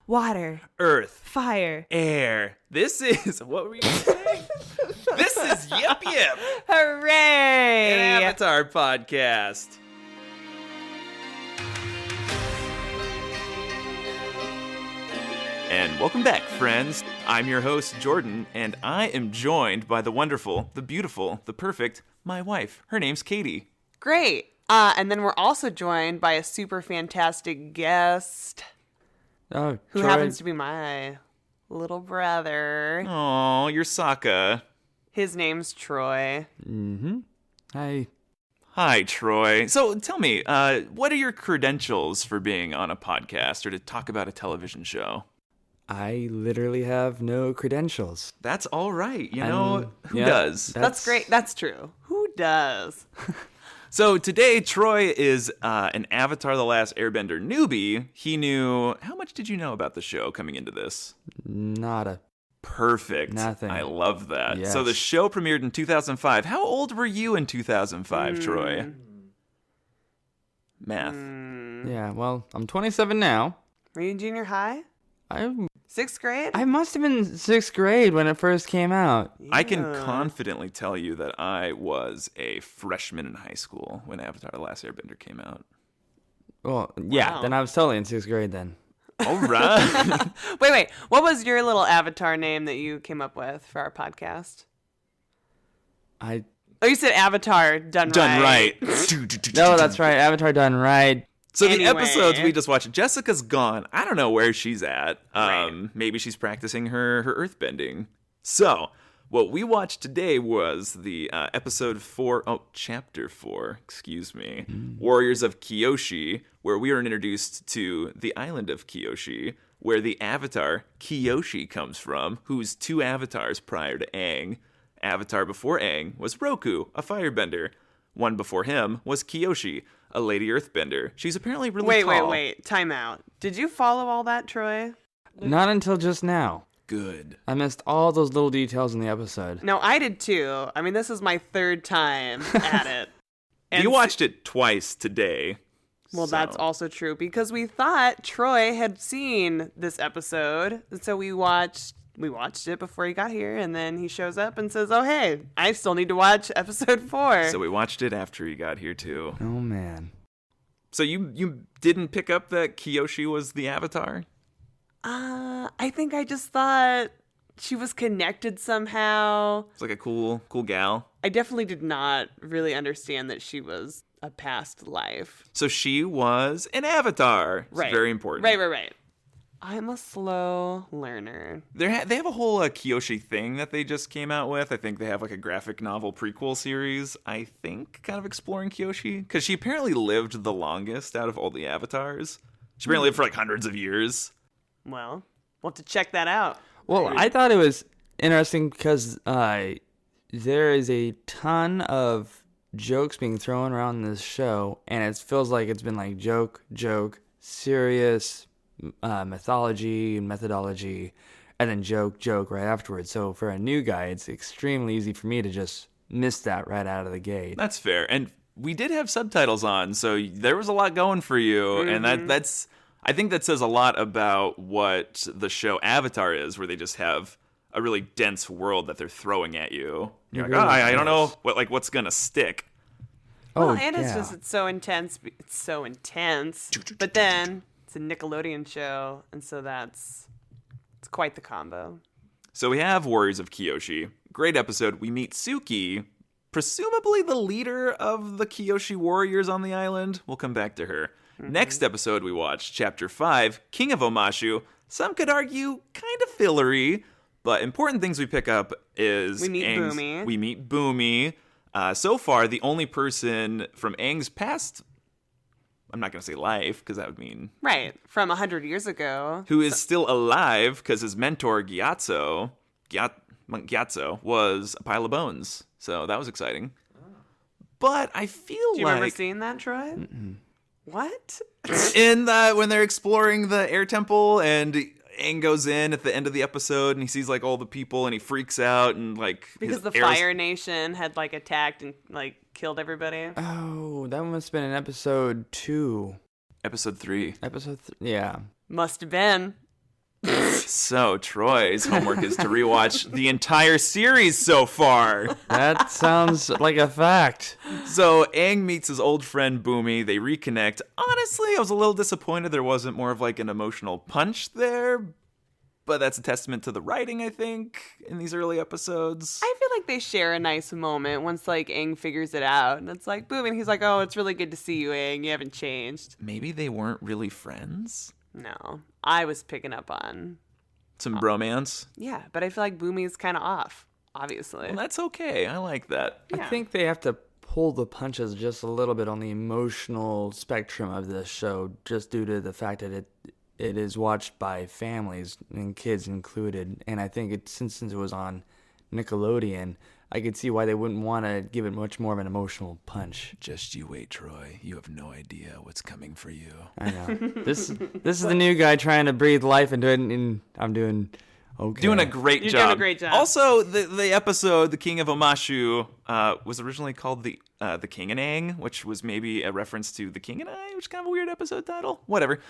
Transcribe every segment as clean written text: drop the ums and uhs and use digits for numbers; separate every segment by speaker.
Speaker 1: Water.
Speaker 2: Earth.
Speaker 1: Fire.
Speaker 2: Air. This is... What were you saying? This is Yip Yip.
Speaker 1: Hooray!
Speaker 2: An Avatar podcast. And welcome back, friends. I'm your host, Jordan, and I am joined by the wonderful, the beautiful, the perfect, my wife. Her name's Katie.
Speaker 1: Great. And then we're also joined by a super fantastic guest
Speaker 3: Oh,
Speaker 1: who
Speaker 3: Troy.
Speaker 1: happens to be my little brother.
Speaker 2: Oh, you're Sokka.
Speaker 1: His name's Troy.
Speaker 3: Hi.
Speaker 2: Hi, Troy. So tell me, what are your credentials for being on a podcast or to talk about a television show?
Speaker 3: I literally have no credentials.
Speaker 2: That's all right. You know, who
Speaker 3: yeah,
Speaker 2: does?
Speaker 1: That's great. That's true. Who does?
Speaker 2: So today, Troy is an Avatar: The Last Airbender newbie. He knew... How much did you know about the show coming into this?
Speaker 3: Nada.
Speaker 2: Perfect.
Speaker 3: Nothing.
Speaker 2: I love that.
Speaker 3: Yes.
Speaker 2: So the show premiered in 2005. How old were you in 2005, Troy? Math.
Speaker 3: Yeah, well, I'm 27 now.
Speaker 1: Were you in junior high?
Speaker 3: I
Speaker 1: 6th grade?
Speaker 3: must have been 6th grade when it first came out.
Speaker 2: I can confidently tell you that I was a freshman in high school when Avatar: The Last Airbender came out.
Speaker 3: Well, yeah,
Speaker 1: Wow.
Speaker 3: then I was totally in 6th grade then.
Speaker 2: All right.
Speaker 1: Wait. What was your little avatar name that you came up with for our podcast?
Speaker 3: Oh,
Speaker 1: You said Avatar done right.
Speaker 3: No, that's right. Avatar done right.
Speaker 2: So
Speaker 1: Anyway.
Speaker 2: the episodes we just watched, Jessica's gone. I don't know where she's at.
Speaker 1: Right.
Speaker 2: Maybe she's practicing her earthbending. So what we watched today was the chapter 4, excuse me, Warriors of Kyoshi, where we were introduced to the island of Kyoshi, where the avatar Kyoshi comes from, who's 2 avatars prior to Aang. Avatar before Aang was Roku, a firebender. One before him was Kyoshi, a lady earthbender. She's apparently really tall.
Speaker 1: Wait. Time out. Did you follow all that, Troy?
Speaker 3: Not until just now.
Speaker 2: Good.
Speaker 3: I missed all those little details in the episode.
Speaker 1: No, I did too. I mean, this is my 3rd time at it.
Speaker 2: You watched it twice today.
Speaker 1: Well,
Speaker 2: so-
Speaker 1: that's also true because we thought Troy had seen this episode, and so we watched it before he got here, and then he shows up and says, "Oh, hey, I still need to watch episode 4."
Speaker 2: So we watched it after he got here too.
Speaker 3: Oh, man.
Speaker 2: So you didn't pick up that Kyoshi was the Avatar?
Speaker 1: I think I just thought she was connected somehow.
Speaker 2: It's like a cool gal.
Speaker 1: I definitely did not really understand that she was a past life.
Speaker 2: So she was an Avatar. It's
Speaker 1: Right.
Speaker 2: very important.
Speaker 1: Right. I'm a slow learner.
Speaker 2: They have a whole Kyoshi thing that they just came out with. I think they have like a graphic novel prequel series, I think, kind of exploring Kyoshi. Because she apparently lived the longest out of all the avatars. She apparently lived for like hundreds of years.
Speaker 1: Well, we'll have to check that out.
Speaker 3: Well, I thought it was interesting because there is a ton of jokes being thrown around in this show, and it feels like it's been like joke, serious, mythology and methodology, and then joke right afterwards. So for a new guy, it's extremely easy for me to just miss that right out of the gate.
Speaker 2: That's fair. And we did have subtitles on, so there was a lot going for you. And that's I think that says a lot about what the show Avatar is, where they just have a really dense world that they're throwing at you. You're like, I don't know what's gonna stick.
Speaker 1: Well,
Speaker 3: Oh,
Speaker 1: and
Speaker 3: yeah.
Speaker 1: it's so intense. It's so intense. But then it's a Nickelodeon show, and so it's quite the combo.
Speaker 2: So we have Warriors of Kyoshi. Great episode. We meet Suki, presumably the leader of the Kyoshi warriors on the island. We'll come back to her. Next episode we watched, Chapter 5, King of Omashu. Some could argue kind of fillery, but important things we pick up is
Speaker 1: We meet
Speaker 2: Aang's-
Speaker 1: Boomy.
Speaker 2: We meet Boomy. So far, the only person from Aang's past, I'm not going to say life, because that would mean...
Speaker 1: Right, from 100 years ago.
Speaker 2: who is still alive, because his mentor, Gyatso, was a pile of bones. So that was exciting. But I feel
Speaker 1: Do you
Speaker 2: like...
Speaker 1: remember seeing that, Troy? What?
Speaker 2: when they're exploring the air temple and Aang goes in at the end of the episode and he sees like all the people and he freaks out and like
Speaker 1: Because
Speaker 2: his
Speaker 1: the
Speaker 2: arrows-
Speaker 1: Fire Nation had like attacked and like killed everybody.
Speaker 3: Oh, that must have been in episode 2.
Speaker 2: Episode 3.
Speaker 3: Yeah.
Speaker 1: Must have been.
Speaker 2: So Troy's homework is to rewatch the entire series so far.
Speaker 3: That sounds like a fact.
Speaker 2: So Aang meets his old friend Boomy. They reconnect. Honestly, I was a little disappointed there wasn't more of like an emotional punch there. But that's a testament to the writing, I think, in these early episodes.
Speaker 1: I feel like they share a nice moment once like Aang figures it out, and it's like boom, and he's like, "Oh, it's really good to see you, Aang. You haven't changed."
Speaker 2: Maybe they weren't really friends?
Speaker 1: No, I was picking up on.
Speaker 2: Some bromance?
Speaker 1: Yeah, but I feel like Boomy's kind of off, obviously.
Speaker 2: Well, that's okay. I like that.
Speaker 1: Yeah.
Speaker 3: I think they have to pull the punches just a little bit on the emotional spectrum of this show, just due to the fact that it is watched by families and kids included. And I think since it was on Nickelodeon, I could see why they wouldn't want to give it much more of an emotional punch.
Speaker 2: Just you wait, Troy. You have no idea what's coming for you.
Speaker 3: I know. This is the new guy trying to breathe life into it, and I'm doing okay.
Speaker 2: Doing a great
Speaker 1: You're
Speaker 2: job.
Speaker 1: doing a great job.
Speaker 2: Also, the episode, The King of Omashu, was originally called The King and Aang, which was maybe a reference to The King and I, which is kind of a weird episode title. Whatever.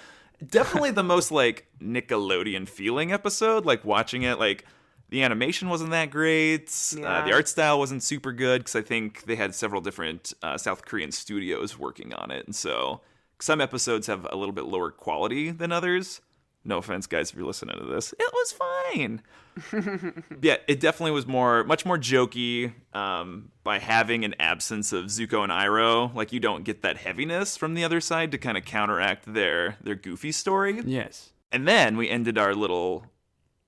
Speaker 2: Definitely the most, like, Nickelodeon feeling episode. Like, watching it, like, the animation wasn't that great.
Speaker 1: Yeah.
Speaker 2: The art style wasn't super good because I think they had several different South Korean studios working on it. And so some episodes have a little bit lower quality than others. No offense, guys, if you're listening to this. It was fine. Yeah, it definitely was much more jokey by having an absence of Zuko and Iroh. Like, you don't get that heaviness from the other side to kind of counteract their goofy story.
Speaker 3: Yes.
Speaker 2: And then we ended our little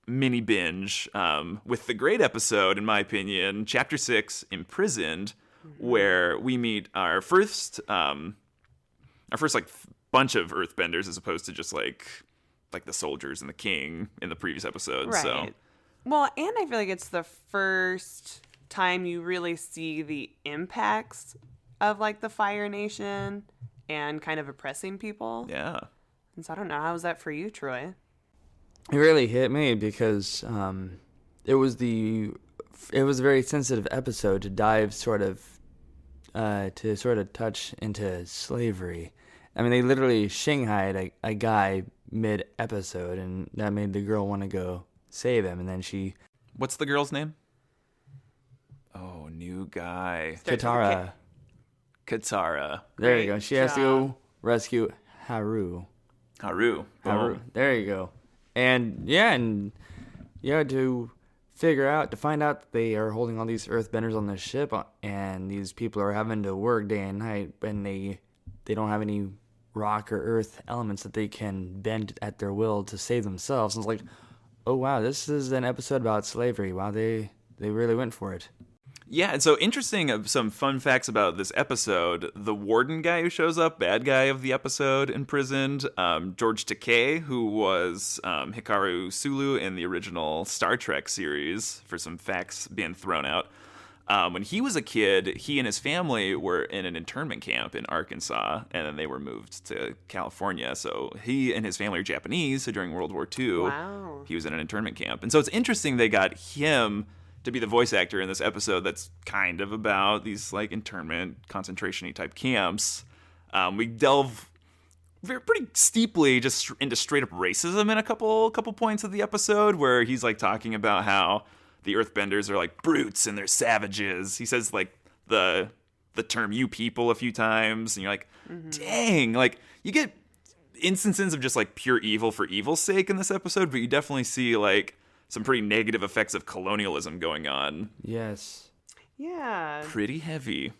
Speaker 2: mini binge with the great episode, in my opinion, Chapter 6, Imprisoned, where we meet our first like bunch of Earthbenders as opposed to just like the soldiers and the king in the previous episode.
Speaker 1: Right.
Speaker 2: So
Speaker 1: Well, and I feel like it's the first time you really see the impacts of like the Fire Nation and kind of oppressing people.
Speaker 2: yeah.
Speaker 1: And so I don't know, how was that for you, Troy?
Speaker 3: It really hit me because it was a very sensitive episode to dive sort of touch into slavery. I mean, they literally shanghaied a guy mid-episode, and that made the girl want to go save him. And then
Speaker 2: What's the girl's name? Oh, new guy.
Speaker 3: Katara.
Speaker 2: Katara.
Speaker 3: There you
Speaker 1: Great
Speaker 3: go. She has to
Speaker 1: job.
Speaker 3: go rescue Haru.
Speaker 2: Haru.
Speaker 3: Haru. There you go. And to find out that they are holding all these earthbenders on the ship, and these people are having to work day and night, and they don't have any rock or earth elements that they can bend at their will to save themselves. And it's like, oh wow, this is an episode about slavery. Wow, they really went for it.
Speaker 2: Yeah, and so interesting, some fun facts about this episode. The warden guy who shows up, bad guy of the episode, imprisoned, George Takei, who was Hikaru Sulu in the original Star Trek series, for some facts being thrown out. When he was a kid, he and his family were in an internment camp in Arkansas, and then they were moved to California. So he and his family are Japanese, so during World War II,
Speaker 1: Wow.
Speaker 2: he was in an internment camp. And so it's interesting they got him to be the voice actor in this episode that's kind of about these like internment, concentration-y type camps. We delve pretty steeply just into straight up racism in a couple points of the episode, where he's like talking about how the Earthbenders are like brutes and they're savages. He says like the term "you people" a few times, and you're like, dang, like you get instances of just like pure evil for evil's sake in this episode, but you definitely see like some pretty negative effects of colonialism going on.
Speaker 3: Yes.
Speaker 1: Yeah.
Speaker 2: Pretty heavy.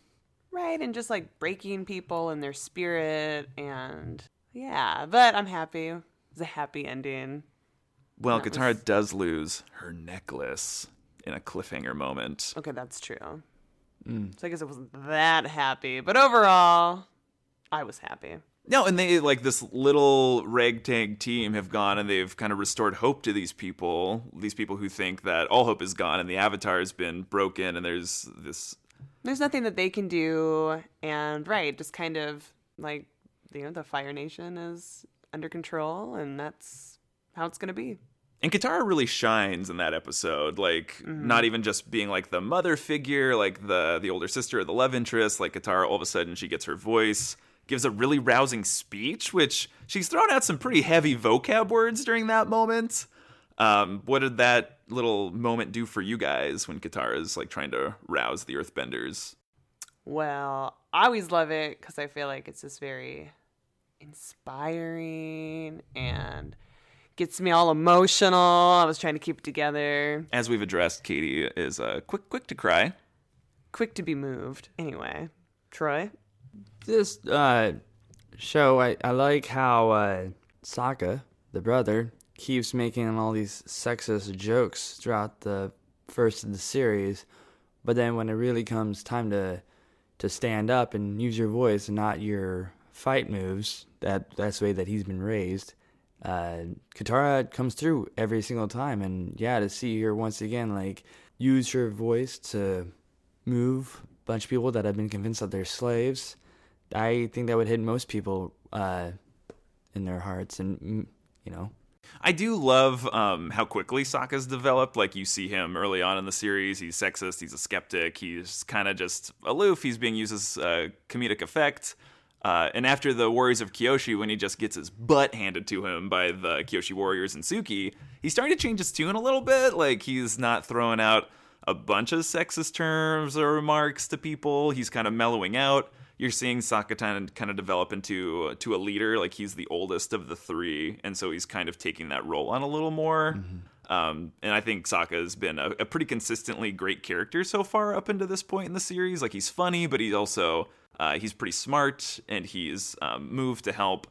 Speaker 1: Right, and just like breaking people and their spirit, and yeah, but I'm happy. It's a happy ending.
Speaker 2: Well,
Speaker 1: That
Speaker 2: Katara
Speaker 1: was-
Speaker 2: does lose her necklace in a cliffhanger moment.
Speaker 1: Okay, that's true. So I guess it wasn't that happy, but overall, I was happy.
Speaker 2: No, and they, like, this little ragtag team have gone and they've kind of restored hope to these people who think that all hope is gone and the Avatar has been broken and there's
Speaker 1: nothing that they can do, and right, just kind of like, the Fire Nation is under control, and that's how it's gonna be.
Speaker 2: And Katara really shines in that episode, like, not even just being, like, the mother figure, like, the older sister or the love interest, like, Katara, all of a sudden, she gets her voice, gives a really rousing speech, which she's thrown out some pretty heavy vocab words during that moment. What did that little moment do for you guys when Katara's like trying to rouse the Earthbenders?
Speaker 1: Well, I always love it because I feel like it's just very inspiring and gets me all emotional. I was trying to keep it together.
Speaker 2: As we've addressed, Katie is quick to cry.
Speaker 1: Quick to be moved. Anyway, Troy?
Speaker 3: This show, I like how Sokka, the brother, keeps making all these sexist jokes throughout the first of the series, but then when it really comes time to stand up and use your voice and not your fight moves, that's the way that he's been raised, Katara comes through every single time. And yeah, to see her once again like use her voice to move a bunch of people that have been convinced that they're slaves, I think that would hit most people in their hearts. And
Speaker 2: I do love how quickly Sokka's developed. Like, you see him early on in the series. He's sexist. He's a skeptic. He's kind of just aloof. He's being used as comedic effect. And after the Warriors of Kyoshi, when he just gets his butt handed to him by the Kyoshi Warriors and Suki, he's starting to change his tune a little bit. Like, he's not throwing out a bunch of sexist terms or remarks to people. He's kind of mellowing out. You're seeing Sokka kind of develop into a leader. Like, he's the oldest of the three, and so he's kind of taking that role on a little more. And I think Sokka has been a pretty consistently great character so far up into this point in the series. Like, he's funny, but he's also he's pretty smart, and he's moved to help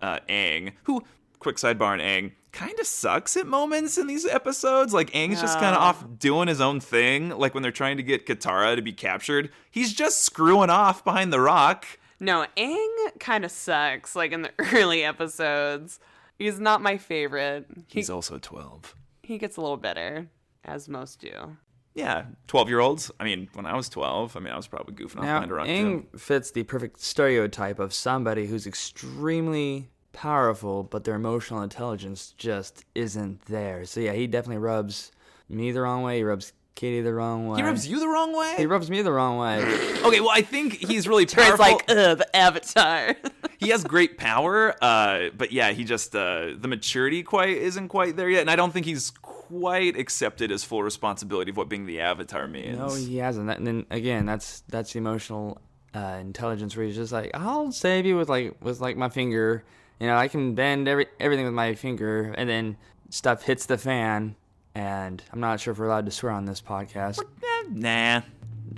Speaker 2: Aang, who, quick sidebar on Aang, kind of sucks at moments in these episodes. Like, Aang's just kind of off doing his own thing. Like, when they're trying to get Katara to be captured, he's just screwing off behind the rock.
Speaker 1: No, Aang kind of sucks, like in the early episodes. He's not my favorite.
Speaker 2: He's also 12.
Speaker 1: He gets a little better, as most do.
Speaker 2: Yeah, 12-year-olds. I mean, when I was 12, I was probably goofing off behind a rock, too.
Speaker 3: Aang fits the perfect stereotype of somebody who's extremely powerful, but their emotional intelligence just isn't there. So yeah, he definitely rubs me the wrong way. He rubs Katie the wrong way.
Speaker 2: He rubs you the wrong way?
Speaker 3: He rubs me the wrong way.
Speaker 2: Okay, well, I think he's really powerful.
Speaker 1: Troy's like, the Avatar.
Speaker 2: He has great power, but yeah, he just, the maturity isn't quite there yet, and I don't think he's quite accepted his full responsibility of what being the Avatar means.
Speaker 3: No, he hasn't. And then again, that's the emotional intelligence where he's just like, I'll save you with my finger. I can bend everything with my finger, and then stuff hits the fan, and I'm not sure if we're allowed to swear on this podcast.
Speaker 2: Nah.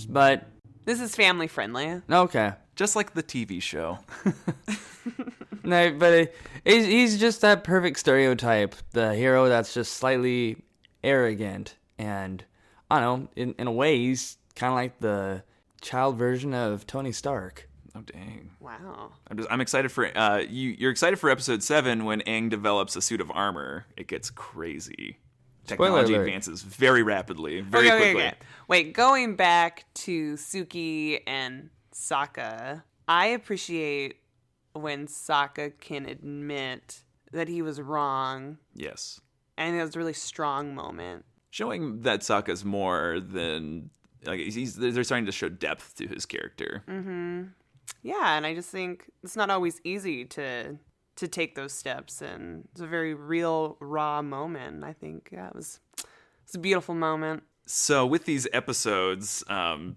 Speaker 3: But
Speaker 1: This is family friendly.
Speaker 3: okay.
Speaker 2: Just like the TV show.
Speaker 3: No, but he's just that perfect stereotype, the hero that's just slightly arrogant, and I don't know, in a way, he's kind of like the child version of Tony Stark.
Speaker 2: Oh, dang.
Speaker 1: Wow.
Speaker 2: I'm excited for you're excited for episode 7 when Aang develops a suit of armor. It gets crazy. Technology advances very rapidly, very quickly.
Speaker 1: Okay. Wait, going back to Suki and Sokka, I appreciate when Sokka can admit that he was wrong.
Speaker 2: Yes.
Speaker 1: And it was a really strong moment.
Speaker 2: Showing that Sokka's more than like they're starting to show depth to his character.
Speaker 1: Mm-hmm. Yeah, and I just think it's not always easy to take those steps, and it's a very real, raw moment. I think it's a beautiful moment.
Speaker 2: So with these episodes,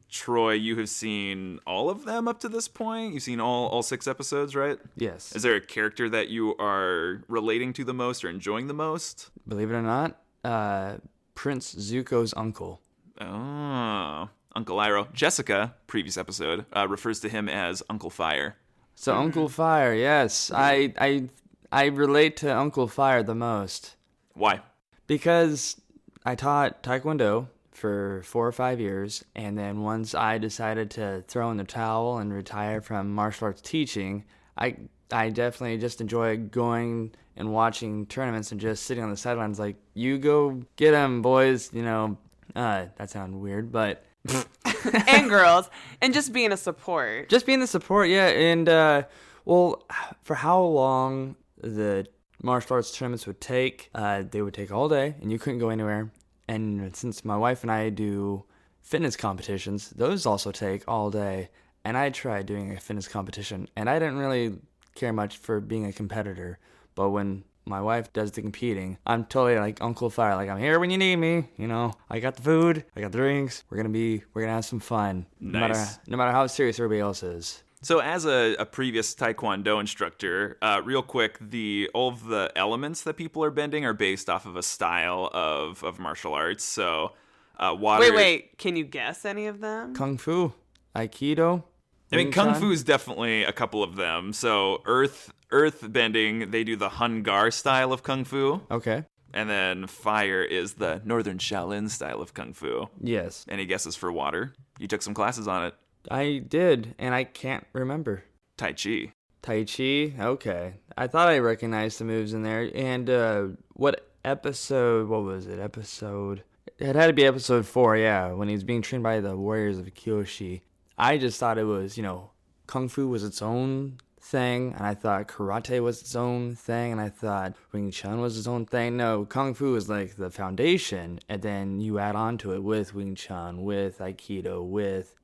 Speaker 2: Troy, you have seen all of them up to this point? You've seen all 6 episodes, right?
Speaker 3: Yes.
Speaker 2: Is there a character that you are relating to the most or enjoying the most?
Speaker 3: Believe it or not, Prince Zuko's uncle.
Speaker 2: Oh, Uncle Iroh. Jessica, previous episode, refers to him as Uncle Fire.
Speaker 3: So Uncle Fire, yes. I relate to Uncle Fire the most.
Speaker 2: Why?
Speaker 3: Because I taught Taekwondo for 4 or 5 years, and then once I decided to throw in the towel and retire from martial arts teaching, I definitely just enjoy going and watching tournaments and just sitting on the sidelines like, you go get them, boys. That sounded weird, but...
Speaker 1: And girls, and just being a support.
Speaker 3: Just being the support, yeah. And, for how long the martial arts tournaments would take, they would take all day, and you couldn't go anywhere. And since my wife and I do fitness competitions, those also take all day. And I tried doing a fitness competition, and I didn't really care much for being a competitor. But when my wife does the competing, I'm totally like Uncle Fire. Like, I'm here when you need me. I got the food, I got the drinks. We're gonna have some fun.
Speaker 2: Nice.
Speaker 3: No matter how serious everybody else is.
Speaker 2: So as a previous Taekwondo instructor, real quick, all of the elements that people are bending are based off of a style of martial arts. So water.
Speaker 1: Wait. Can you guess any of them?
Speaker 3: Kung Fu, Aikido.
Speaker 2: I mean,
Speaker 3: Wing
Speaker 2: Kung
Speaker 3: Chun.
Speaker 2: Fu is definitely a couple of them. So earth bending, they do the Hun Gar style of Kung Fu.
Speaker 3: Okay.
Speaker 2: And then fire is the Northern Shaolin style of Kung Fu.
Speaker 3: Yes.
Speaker 2: Any guesses for water? You took some classes on it.
Speaker 3: I did, and I can't remember.
Speaker 2: Tai Chi.
Speaker 3: Tai Chi? Okay. I thought I recognized the moves in there. And what was it? It had to be episode 4, yeah, when he's being trained by the warriors of Kyoshi. I just thought it was, Kung Fu was its own thing, and I thought karate was its own thing, and I thought Wing Chun was its own thing. No, Kung Fu is like the foundation, and then you add on to it with Wing Chun, with Aikido, with,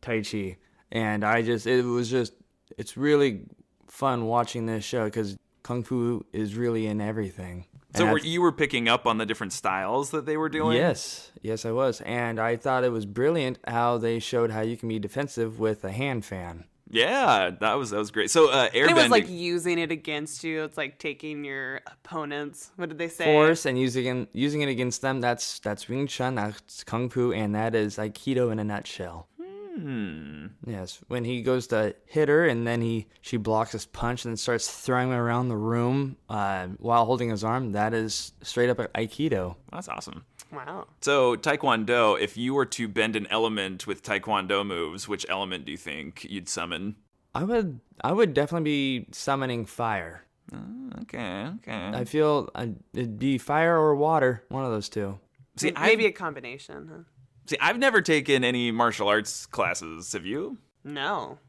Speaker 3: Tai Chi. And it's really fun watching this show because Kung Fu is really in everything.
Speaker 2: So you were picking up on the different styles that they were doing?
Speaker 3: Yes, I was. And I thought it was brilliant how they showed how you can be defensive with a hand fan.
Speaker 2: Yeah, that was great. So airbending.
Speaker 1: It was like using it against you. It's like taking your opponents. What did they say?
Speaker 3: Force and using it against them. That's Wing Chun. That's Kung Fu, and that is Aikido in a nutshell. Yes, when he goes to hit her and then she blocks his punch and then starts throwing him around the room while holding his arm, that is straight up Aikido.
Speaker 2: That's awesome.
Speaker 1: Wow.
Speaker 2: So Taekwondo, if you were to bend an element with Taekwondo moves, which element do you think you'd summon?
Speaker 3: I would definitely be summoning fire.
Speaker 2: Okay.
Speaker 3: I feel it'd be fire or water, one of those two.
Speaker 1: See, maybe a combination, huh?
Speaker 2: See, I've never taken any martial arts classes. Have you?
Speaker 1: No.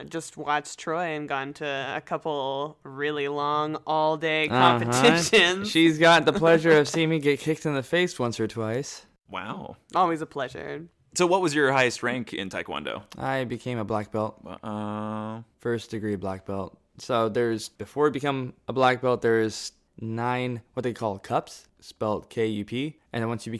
Speaker 1: Just watched Troy and gone to a couple really long all-day competitions.
Speaker 3: She's got the pleasure of seeing me get kicked in the face once or twice.
Speaker 2: Wow.
Speaker 1: Always a pleasure.
Speaker 2: So what was your highest rank in Taekwondo?
Speaker 3: I became a black belt. First degree black belt. So before you become a black belt, there's 9 what they call cups, spelled KUP, and then once you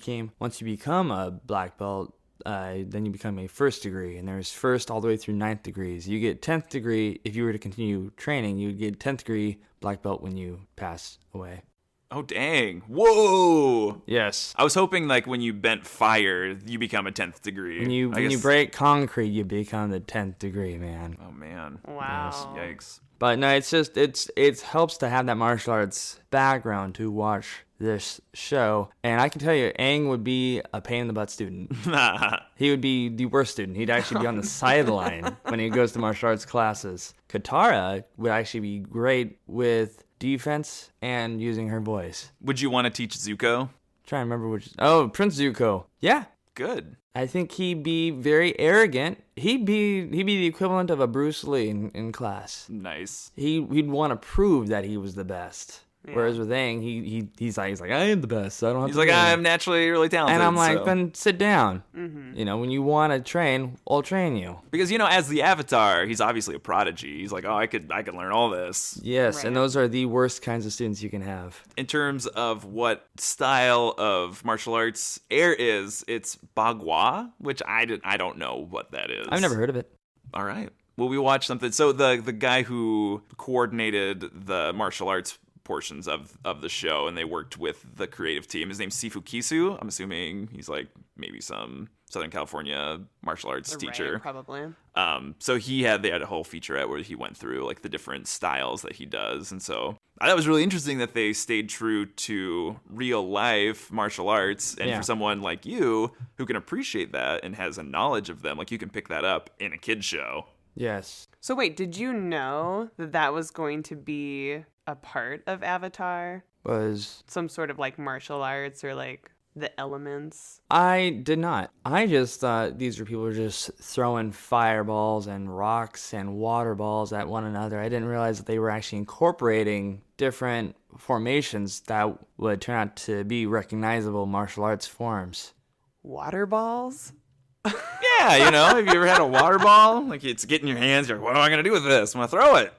Speaker 3: become a black belt, then you become a first degree, and there's first all the way through 9th degrees. You get 10th degree if you were to continue training. You would get 10th degree black belt when you pass away.
Speaker 2: Oh dang! Whoa!
Speaker 3: Yes.
Speaker 2: I was hoping like when you bent fire, you become a 10th degree.
Speaker 3: When you break concrete, you become the 10th degree, man.
Speaker 2: Oh man!
Speaker 1: Wow!
Speaker 2: Yes. Yikes!
Speaker 3: But no, it helps to have that martial arts background to watch this show. And I can tell you, Aang would be a pain in the butt student. He would be the worst student. He'd actually be on the sideline when he goes to martial arts classes. Katara would actually be great with defense and using her voice.
Speaker 2: Would you want to teach Zuko?
Speaker 3: Trying to remember which. Oh, Prince Zuko. Yeah.
Speaker 2: Good.
Speaker 3: I think he'd be very arrogant. He'd be the equivalent of a Bruce Lee in class.
Speaker 2: Nice.
Speaker 3: He'd want to prove that he was the best. Yeah. Whereas with Aang, he's like I am the best. So I don't have
Speaker 2: He's
Speaker 3: to.
Speaker 2: Like I'm naturally really talented.
Speaker 3: And I'm like,
Speaker 2: so.
Speaker 3: Then sit down.
Speaker 1: Mm-hmm.
Speaker 3: When you want to train, I'll train you.
Speaker 2: Because as the Avatar, he's obviously a prodigy. He's like, I could learn all this.
Speaker 3: Yes,
Speaker 1: right.
Speaker 3: And those are the worst kinds of students you can have.
Speaker 2: In terms of what style of martial arts air is, it's Bagua, which I don't know what that is.
Speaker 3: I've never heard of it.
Speaker 2: All right. Well, we watched something. So the guy who coordinated the martial arts portions of the show, and they worked with the creative team. His name's Sifu Kisu. I'm assuming he's like maybe some Southern California martial arts teacher.
Speaker 1: Right, probably.
Speaker 2: So they had a whole featurette where he went through like the different styles that he does, and so I thought it was really interesting that they stayed true to real life martial arts, and for someone like you who can appreciate that and has a knowledge of them, like you can pick that up in a kid's show.
Speaker 3: Yes.
Speaker 1: So wait, did you know that was going to be a part of Avatar?
Speaker 3: Was
Speaker 1: some sort of like martial arts or like the elements?
Speaker 3: I did not. I just thought these were people who were just throwing fireballs and rocks and water balls at one another. I didn't realize that they were actually incorporating different formations that would turn out to be recognizable martial arts forms.
Speaker 1: Water balls?
Speaker 2: Yeah, have you ever had a water ball? Like it's getting in your hands, you're like, what am I going to do with this? I'm going to throw it.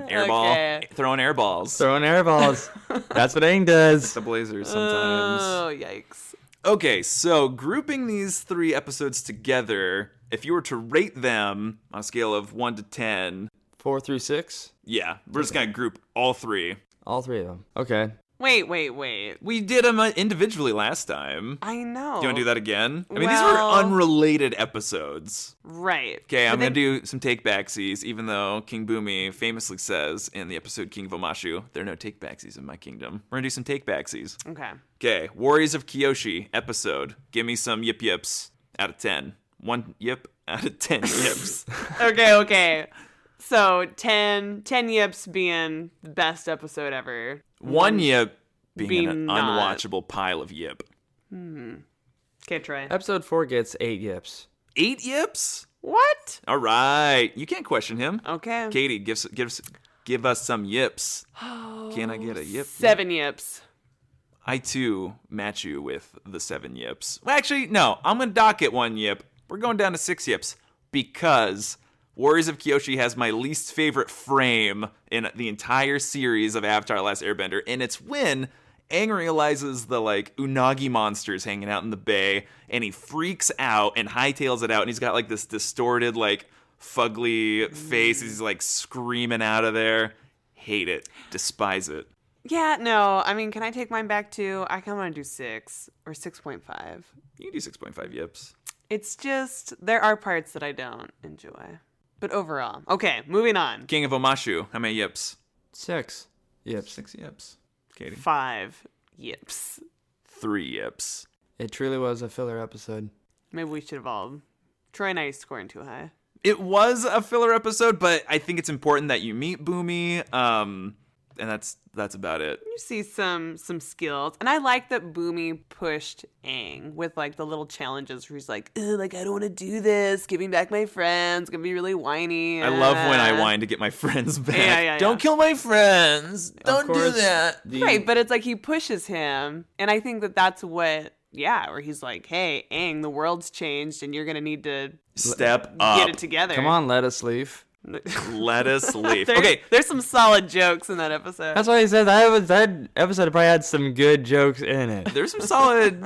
Speaker 2: Airball.
Speaker 1: Okay.
Speaker 2: Throwing air balls.
Speaker 3: Throwing air balls. That's what Aang does.
Speaker 2: The Blazers sometimes.
Speaker 1: Oh, yikes.
Speaker 2: Okay, so grouping these 3 episodes together, if you were to rate them on a scale of 1 to 10,
Speaker 3: 4 through 6.
Speaker 2: yeah, we're just going to group all 3.
Speaker 3: All 3 of them. Okay.
Speaker 1: Wait.
Speaker 2: We did them individually last time.
Speaker 1: I know.
Speaker 2: Do you want to do that again? I mean, these were unrelated episodes.
Speaker 1: Right.
Speaker 2: Okay, I'm going to do some take-backsies, even though King Boomy famously says in the episode King of Omashu, there are no take-backsies in my kingdom. We're going to do some take-backsies.
Speaker 1: Okay.
Speaker 2: Okay, Warriors of Kyoshi episode. Give me some yip-yips out of 10. 1 yip out of 10 yips.
Speaker 1: Okay. So 10 yips being the best episode ever.
Speaker 2: 1 yip being
Speaker 1: being
Speaker 2: an
Speaker 1: not.
Speaker 2: unwatchable pile of yip.
Speaker 1: Okay, Troy.
Speaker 3: Episode 4 gets 8 yips.
Speaker 2: 8 yips?
Speaker 1: What?
Speaker 2: All right. You can't question him.
Speaker 1: Okay.
Speaker 2: Katie, give us some yips. Can I get a yip?
Speaker 1: 7 yips.
Speaker 2: I, too, match you with the 7 yips. Well, actually, no. I'm going to dock it 1 yip. We're going down to 6 yips because Warriors of Kyoshi has my least favorite frame in the entire series of Avatar: Last Airbender, and it's when Aang realizes the, unagi monsters hanging out in the bay, and he freaks out and hightails it out, and he's got, this distorted, fugly face. He's, screaming out of there. Hate it. Despise it.
Speaker 1: Yeah, no. I mean, can I take mine back too? I kind of want to do 6 or 6.5.
Speaker 2: You can do 6.5 yips.
Speaker 1: It's just, there are parts that I don't enjoy. But overall. Okay, moving on.
Speaker 2: King of Omashu, how many yips?
Speaker 3: 6 yips.
Speaker 2: 6 yips. Katie?
Speaker 1: 5 yips.
Speaker 2: 3 yips.
Speaker 3: It truly was a filler episode.
Speaker 1: Maybe we should have all. Troy and I scoring too high.
Speaker 2: It was a filler episode, but I think it's important that you meet Boomy. And that's about it.
Speaker 1: You see some skills. And I like that Boomy pushed Aang with the little challenges where he's like, I don't want to do this. Giving back my friends. Gonna be really whiny.
Speaker 2: I love when I whine to get my friends back.
Speaker 1: Yeah.
Speaker 2: Don't kill my friends. Don't do that.
Speaker 1: Right, but it's he pushes him. And I think that's what, where he's like, hey, Aang, the world's changed and you're gonna need to
Speaker 2: Step up.
Speaker 1: get it together.
Speaker 3: Come on, let us leave.
Speaker 2: Let us leave.
Speaker 1: There's,
Speaker 2: Okay.
Speaker 1: There's some solid jokes in that episode.
Speaker 3: That's why he said that episode probably had some good jokes in it.
Speaker 2: There's some solid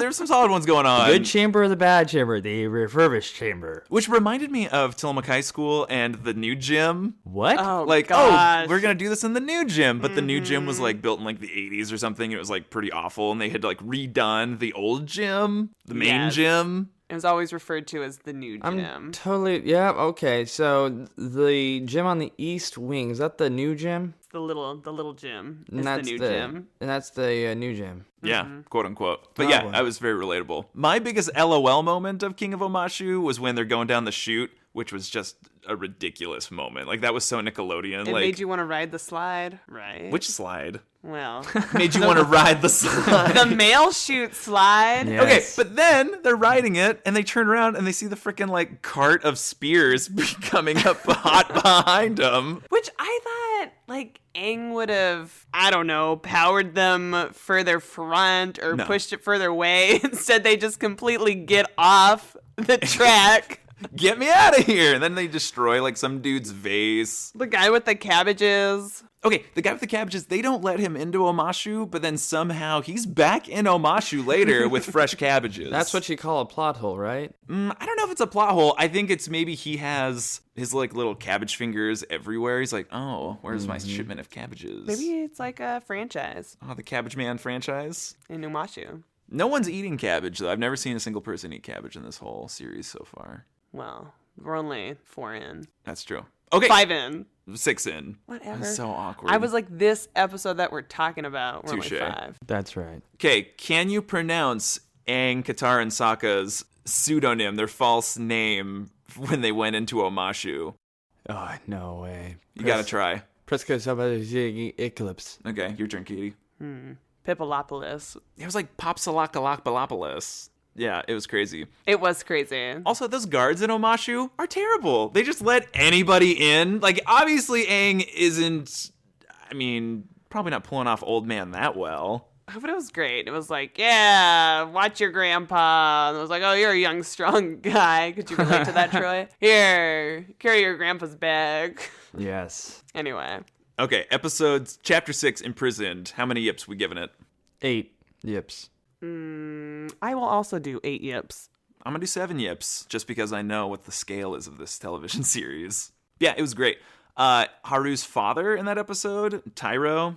Speaker 2: ones going on.
Speaker 3: Good chamber or the bad chamber? The refurbished chamber.
Speaker 2: Which reminded me of Tillamook High School and the new gym.
Speaker 3: What?
Speaker 1: Oh, gosh.
Speaker 2: We're going to do this in the new gym. But the new gym was built in the 80s or something. It was pretty awful. And they had redone the old gym, the main
Speaker 1: Yes.
Speaker 2: gym.
Speaker 1: It was always referred to as the new gym.
Speaker 3: I'm totally, yeah, okay. So the gym on the east wing, is that the new gym?
Speaker 1: It's the little gym.
Speaker 3: And
Speaker 1: It's the
Speaker 3: that's
Speaker 1: new gym.
Speaker 3: And that's the new gym.
Speaker 2: Yeah, quote unquote. But
Speaker 3: Probably.
Speaker 2: yeah, I was very relatable. My biggest LOL moment of King of Omashu was when they're going down the chute, which was just a ridiculous moment. That was so Nickelodeon.
Speaker 1: It made you want to ride the slide, right?
Speaker 2: Which slide?
Speaker 1: Well,
Speaker 2: Made you want to ride the slide.
Speaker 1: the male shoot slide.
Speaker 3: Yeah.
Speaker 2: Okay,
Speaker 3: Yes.
Speaker 2: but then they're riding it, and they turn around and they see the freaking cart of spears coming up hot behind them.
Speaker 1: Which I thought, Aang would have, I don't know, powered them further front or
Speaker 2: No.
Speaker 1: pushed it further away. Instead, they just completely get off the track.
Speaker 2: Get me out of here! And then they destroy some dude's vase.
Speaker 1: The guy with the cabbages.
Speaker 2: Okay, the guy with the cabbages, they don't let him into Omashu, but then somehow he's back in Omashu later with fresh cabbages.
Speaker 3: That's what you call a plot hole, right?
Speaker 2: I don't know if it's a plot hole. I think it's maybe he has his little cabbage fingers everywhere. He's like, oh, where's my shipment of cabbages?
Speaker 1: Maybe it's like a franchise
Speaker 2: Oh, the Cabbage Man franchise?
Speaker 1: in Umashu.
Speaker 2: No one's eating cabbage, though. I've never seen a single person eat cabbage in this whole series so far.
Speaker 1: Well, we're only 4 in.
Speaker 2: That's true. Okay.
Speaker 1: 5 in.
Speaker 2: 6 in.
Speaker 1: Whatever.
Speaker 2: That's so awkward.
Speaker 1: I was like, this episode that we're talking about, we're
Speaker 2: Touche.
Speaker 1: only 5.
Speaker 3: That's right.
Speaker 2: Okay, can you pronounce Aang, Katara, and Sokka's pseudonym, their false name, when they went into Omashu?
Speaker 3: Oh, no way.
Speaker 2: You gotta try.
Speaker 3: Presco Eclipse.
Speaker 2: Okay, your turn, Katie.
Speaker 1: Pipolopolis.
Speaker 2: It was like Popsalakalopolis. Yeah, it was crazy.
Speaker 1: It was crazy.
Speaker 2: Also, those guards in Omashu are terrible. They just let anybody in. Obviously, Aang isn't, probably not pulling off old man that well.
Speaker 1: But it was great. It was like, yeah, watch your grandpa. And it was like, oh, you're a young, strong guy. Could you relate to that, Troy? Here, carry your grandpa's bag.
Speaker 3: Yes.
Speaker 1: Anyway.
Speaker 2: Okay, chapter 6, Imprisoned. How many yips we giving it?
Speaker 3: 8 yips.
Speaker 1: I will also do 8 yips.
Speaker 2: I'm going to do 7 yips, just because I know what the scale is of this television series. Yeah, it was great. Haru's father in that episode, Tyro,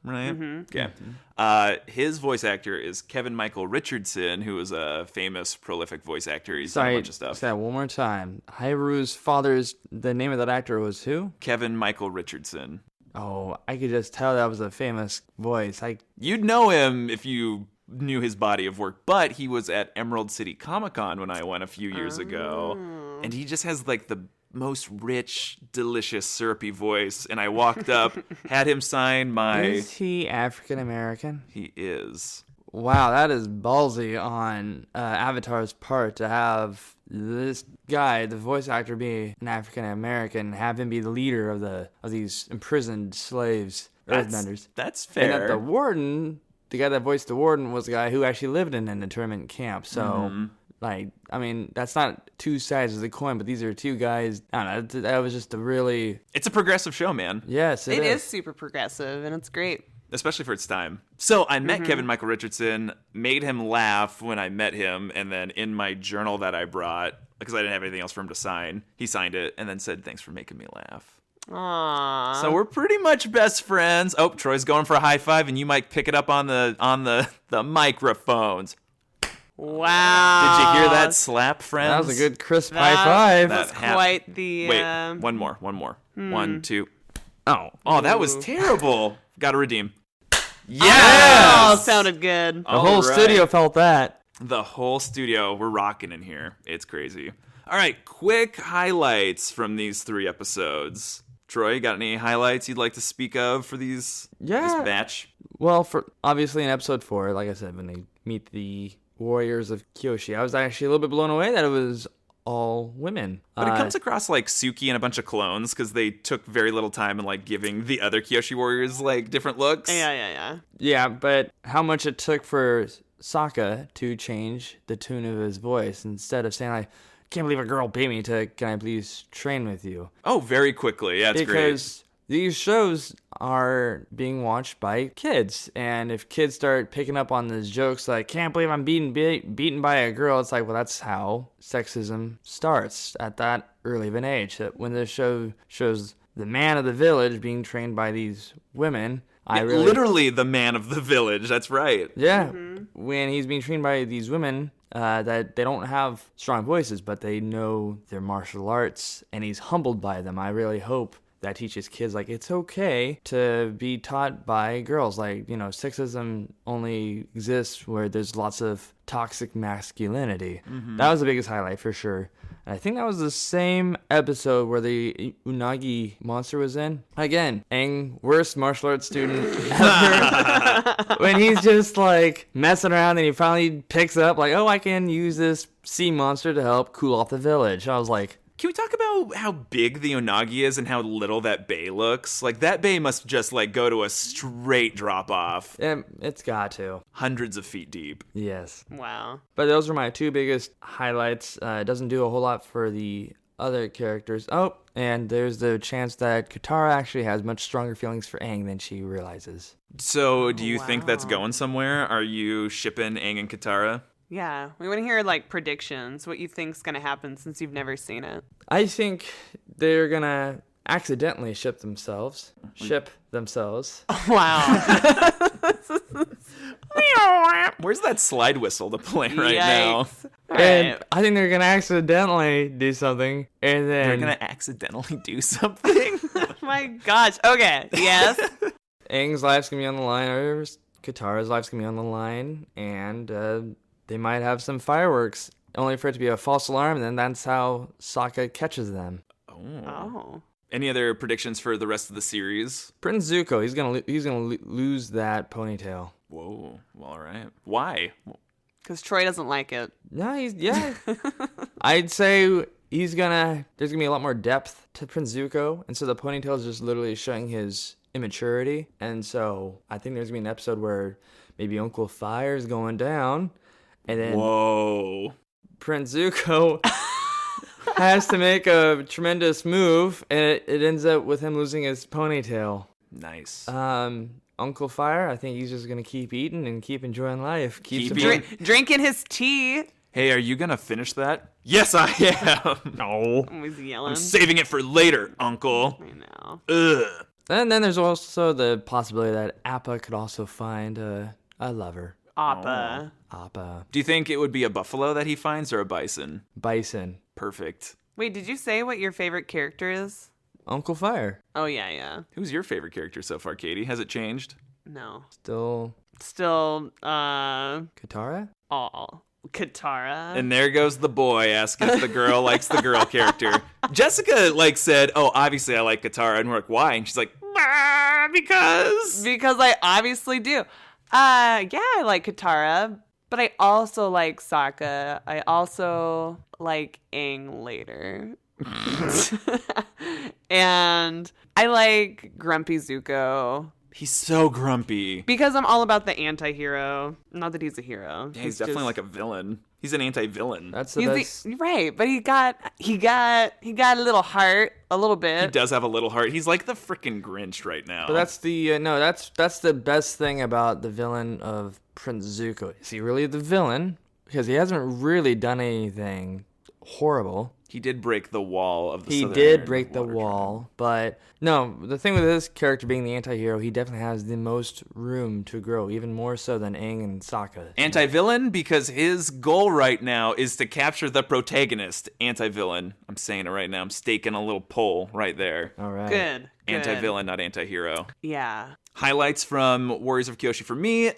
Speaker 2: right? Yeah. His voice actor is Kevin Michael Richardson, who is a famous, prolific voice actor. He's done a bunch of stuff.
Speaker 3: Say that one more time. Haru's father's, the name of that actor was who?
Speaker 2: Kevin Michael Richardson.
Speaker 3: Oh, I could just tell that was a famous voice.
Speaker 2: You'd know him if you knew his body of work, but he was at Emerald City Comic-Con when I went a few years ago, and he just has like the most rich, delicious, syrupy voice, and I walked up, had him sign my...
Speaker 3: Is he African American?
Speaker 2: He is.
Speaker 3: Wow, that is ballsy on Avatar's part to have this guy, the voice actor, be an African American, have him be the leader of these imprisoned slaves, earthbenders.
Speaker 2: That's fair.
Speaker 3: And that the warden, the guy that voiced the warden, was the guy who actually lived in an internment camp. So, that's not two sides of the coin, but these are two guys. I don't know. That was just a really...
Speaker 2: It's a progressive show, man.
Speaker 3: Yes,
Speaker 1: it is super progressive, and it's great.
Speaker 2: Especially for its time. So I met Kevin Michael Richardson, made him laugh when I met him, and then in my journal that I brought, because I didn't have anything else for him to sign, he signed it and then said, "Thanks for making me laugh."
Speaker 1: Aww.
Speaker 2: So we're pretty much best friends. Oh, Troy's going for a high five, and you might pick it up on the microphones.
Speaker 1: Wow.
Speaker 2: Did you hear that slap, friends?
Speaker 3: That was a good crisp high five.
Speaker 1: That was quite the...
Speaker 2: Wait, one more. 1, 2.
Speaker 3: Oh,
Speaker 2: that was terrible. Got to redeem.
Speaker 1: Yes! Oh, sounded good.
Speaker 3: The whole studio felt that.
Speaker 2: The whole studio, we're rocking in here. It's crazy. All right, quick highlights from these 3 episodes. Troy, got any highlights you'd like to speak of for this batch?
Speaker 3: Well, for obviously in episode 4, like I said, when they meet the warriors of Kyoshi, I was actually a little bit blown away that it was all women.
Speaker 2: But it comes across like Suki and a bunch of clones because they took very little time in like giving the other Kyoshi warriors like different looks.
Speaker 1: Yeah.
Speaker 3: Yeah, but how much it took for Sokka to change the tune of his voice instead of saying like, "Can't believe a girl beat me," to "Can I please train with you?"
Speaker 2: Oh, very quickly. Yeah, it's great.
Speaker 3: Because these shows are being watched by kids, and if kids start picking up on these jokes like, "Can't believe I'm beaten by a girl," it's like, well, that's how sexism starts at that early of an age. That when the show shows the man of the village being trained by these women,
Speaker 2: literally the man of the village. That's right.
Speaker 3: Yeah, when he's being trained by these women. That they don't have strong voices, but they know their martial arts, and he's humbled by them. I really hope that teaches kids, like, it's okay to be taught by girls. Like, sexism only exists where there's lots of toxic masculinity. That was the biggest highlight for sure. And I think that was the same episode where the Unagi monster was in. Again, Aang, worst martial arts student ever. When he's just like messing around and he finally picks up like, "Oh, I can use this sea monster to help cool off the village." I was like,
Speaker 2: can we talk about how big the Unagi is and how little that bay looks? Like, that bay must just, like, go to a straight drop-off.
Speaker 3: It's got to.
Speaker 2: Hundreds of feet deep.
Speaker 3: Yes.
Speaker 1: Wow.
Speaker 3: But those were my 2 biggest highlights. It doesn't do a whole lot for the other characters. Oh, and there's the chance that Katara actually has much stronger feelings for Aang than she realizes.
Speaker 2: So, do you think that's going somewhere? Are you shipping Aang and Katara?
Speaker 1: Yeah, we want to hear like predictions, what you think's going to happen since you've never seen it.
Speaker 3: I think they're going to accidentally ship themselves.
Speaker 1: Wow.
Speaker 2: Where's that slide whistle to play right now?
Speaker 3: And I think they're going to accidentally do something, and then...
Speaker 2: They're going to accidentally do something?
Speaker 1: Oh my gosh. Okay, yes.
Speaker 3: Aang's life's going to be on the line, or Katara's life's going to be on the line, and they might have some fireworks, only for it to be a false alarm, and then that's how Sokka catches them.
Speaker 1: Oh.
Speaker 2: Any other predictions for the rest of the series?
Speaker 3: Prince Zuko, he's gonna lose that ponytail.
Speaker 2: Whoa. Well, all right. Why?
Speaker 3: Because
Speaker 1: Troy doesn't like it.
Speaker 3: No, I'd say there's gonna be a lot more depth to Prince Zuko, and so the ponytail is just literally showing his immaturity, and so I think there's gonna be an episode where maybe Uncle Fire's going down, and then
Speaker 2: whoa,
Speaker 3: Prince Zuko has to make a tremendous move, and it ends up with him losing his ponytail.
Speaker 2: Nice.
Speaker 3: Uncle Fire, I think he's just gonna keep eating and keep enjoying life.
Speaker 1: Drinking his tea.
Speaker 2: Hey, are you gonna finish that? Yes, I am.
Speaker 3: No.
Speaker 1: Always yelling.
Speaker 2: I'm saving it for later, Uncle.
Speaker 1: I know.
Speaker 2: Ugh.
Speaker 3: And then there's also the possibility that Appa could also find a lover.
Speaker 1: Appa.
Speaker 3: Appa.
Speaker 2: Do you think it would be a buffalo that he finds or a bison?
Speaker 3: Bison.
Speaker 2: Perfect.
Speaker 1: Wait, did you say what your favorite character is?
Speaker 3: Uncle Fire.
Speaker 1: Oh, yeah.
Speaker 2: Who's your favorite character so far, Katie? Has it changed?
Speaker 1: No.
Speaker 3: Still
Speaker 1: Katara? Katara.
Speaker 2: And there goes the boy asking if the girl likes the girl character. Jessica said, "Oh, obviously I like Katara," and we're like, "Why?" And she's like, "Because
Speaker 1: I obviously do. Yeah, I like Katara, but I also like Sokka. I also like Aang later." And I like Grumpy Zuko.
Speaker 2: he's so grumpy.
Speaker 1: Because I'm all about the anti-hero. Not that he's a hero.
Speaker 2: Yeah, he's definitely like a villain. He's an anti-villain.
Speaker 3: That's the best.
Speaker 1: Right, but he got a little heart, a little bit.
Speaker 2: He does have a little heart. He's like the freaking Grinch right now.
Speaker 3: But that's the that's the best thing about the villain of Prince Zuko. Is he really the villain? Because he hasn't really done anything horrible.
Speaker 2: He did break the wall of the
Speaker 3: He
Speaker 2: Southern
Speaker 3: did break the
Speaker 2: Water
Speaker 3: wall, but no, the thing with this character being the anti-hero, he definitely has the most room to grow, even more so than Aang and Sokka.
Speaker 2: Anti-villain because his goal right now is to capture the protagonist. Anti-villain. I'm saying it right now. I'm staking a little poll right there.
Speaker 3: All right.
Speaker 1: Good.
Speaker 2: Anti-villain, not anti-hero.
Speaker 1: Yeah.
Speaker 2: Highlights from Warriors of Kyoshi for me.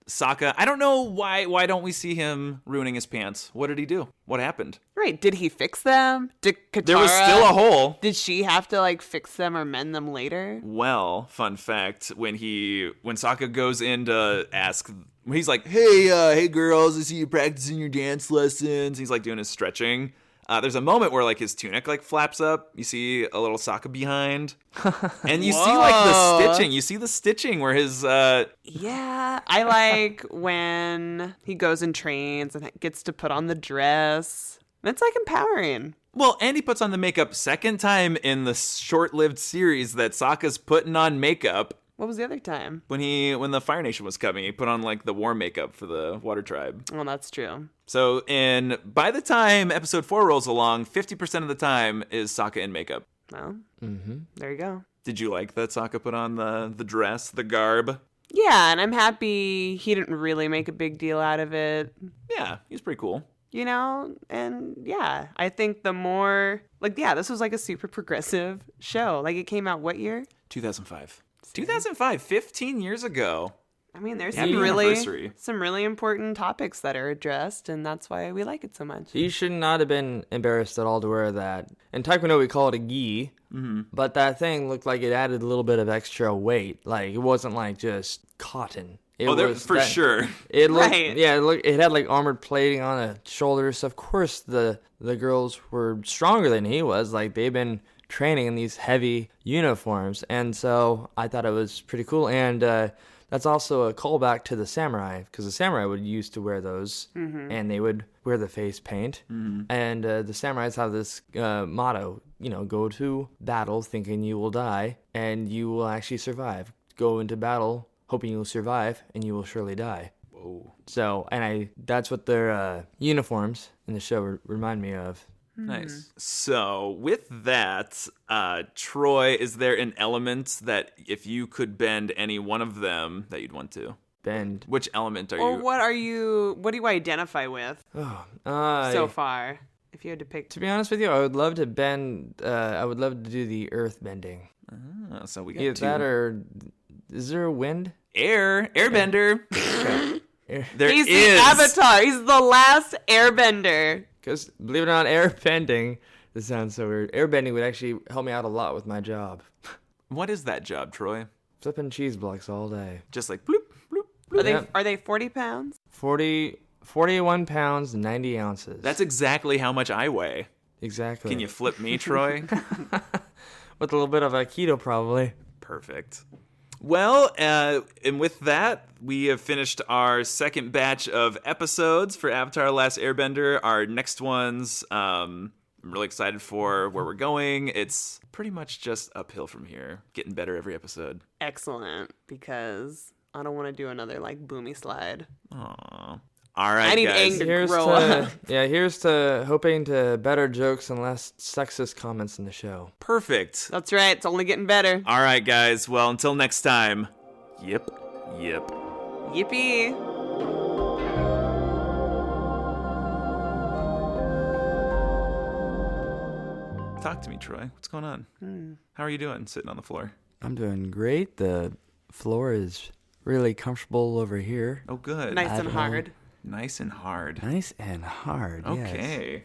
Speaker 2: Sokka. I don't know why don't we see him ruining his pants? What did he do? What happened?
Speaker 1: Right. Did he fix them? Did Katara,
Speaker 2: There was still a hole.
Speaker 1: Did she have to fix them or mend them later?
Speaker 2: Well, fun fact, when Sokka goes in to ask, he's like, hey girls, I see you practicing your dance lessons. He's doing his stretching. There's a moment where his tunic flaps up. You see a little Sokka behind, and you see the stitching. You see the stitching where his
Speaker 1: Yeah, I like when he goes and trains and gets to put on the dress. It's empowering.
Speaker 2: Well, and he puts on the makeup second time in the short-lived series that Sokka's putting on makeup.
Speaker 1: What was the other time?
Speaker 2: When the Fire Nation was coming, he put on the war makeup for the Water Tribe.
Speaker 1: Oh, that's true.
Speaker 2: So by the time episode 4 rolls along, 50% of the time is Sokka in makeup.
Speaker 1: Well, There you go.
Speaker 2: Did you like that Sokka put on the dress, the garb?
Speaker 1: Yeah, and I'm happy he didn't really make a big deal out of it.
Speaker 2: Yeah, he's pretty cool.
Speaker 1: And yeah, I think the more, this was a super progressive show. It came out what year?
Speaker 2: 2005. 2005, 15 years ago.
Speaker 1: I mean, there's
Speaker 2: Happy anniversary.
Speaker 1: some really important topics that are addressed, and that's why we like it so much.
Speaker 3: He should not have been embarrassed at all to wear that. In Taekwondo, we call it a gi, but that thing looked like it added a little bit of extra weight. It wasn't just cotton.
Speaker 2: Sure.
Speaker 3: It looked,
Speaker 1: Right.
Speaker 3: Yeah, it had armored plating on the shoulders. Of course, the girls were stronger than he was. They've been training in these heavy uniforms, and so I thought it was pretty cool. And that's also a callback to the samurai, because the samurai would used to wear those, and they would wear the face paint. And the samurais have this motto, go to battle thinking you will die, and you will actually survive. Go into battle hoping you'll survive, and you will surely die.
Speaker 2: Whoa.
Speaker 3: So, that's what their uniforms in the show remind me of.
Speaker 2: Nice. So, with that, Troy, is there an element that if you could bend any one of them that you'd want to?
Speaker 3: Bend.
Speaker 2: Which element are
Speaker 1: Or
Speaker 2: you?
Speaker 1: what do you identify with so far? If you had to pick.
Speaker 3: To be honest with you, I would love to bend. I would love to do the earth bending.
Speaker 2: So we got
Speaker 3: Either
Speaker 2: two.
Speaker 3: that or is there a wind?
Speaker 2: Airbender. There
Speaker 1: He's
Speaker 2: is.
Speaker 1: the Avatar. He's the last Airbender.
Speaker 3: Because believe it or not, air bending. This sounds so weird. Air bending would actually help me out a lot with my job.
Speaker 2: What is that job, Troy?
Speaker 3: Flipping cheese blocks all day.
Speaker 2: Just bloop, bloop, bloop.
Speaker 1: Are they 40 pounds?
Speaker 3: 41 pounds, 90 ounces.
Speaker 2: That's exactly how much I weigh.
Speaker 3: Exactly.
Speaker 2: Can you flip me, Troy?
Speaker 3: With a little bit of Aikido, probably.
Speaker 2: Perfect. Well, and with that, we have finished our second batch of episodes for Avatar: Last Airbender. Our next ones, I'm really excited for where we're going. It's pretty much just uphill from here, getting better every episode.
Speaker 1: Excellent, because I don't want to do another like boomy slide.
Speaker 2: Aww. All right,
Speaker 1: I need
Speaker 2: guys.
Speaker 1: Aang to grow up.
Speaker 3: Yeah, here's to hoping to better jokes and less sexist comments in the show.
Speaker 2: Perfect.
Speaker 1: That's right. It's only getting better.
Speaker 2: All right, guys. Well, until next time. Yip.
Speaker 1: Yippee.
Speaker 2: Talk to me, Troy. What's going on? How are you doing sitting on the floor?
Speaker 3: I'm doing great. The floor is really comfortable over here.
Speaker 2: Oh, good.
Speaker 1: Nice
Speaker 3: At
Speaker 1: and
Speaker 3: home.
Speaker 1: hard.
Speaker 2: Nice and hard.
Speaker 3: Nice and hard.
Speaker 2: Okay.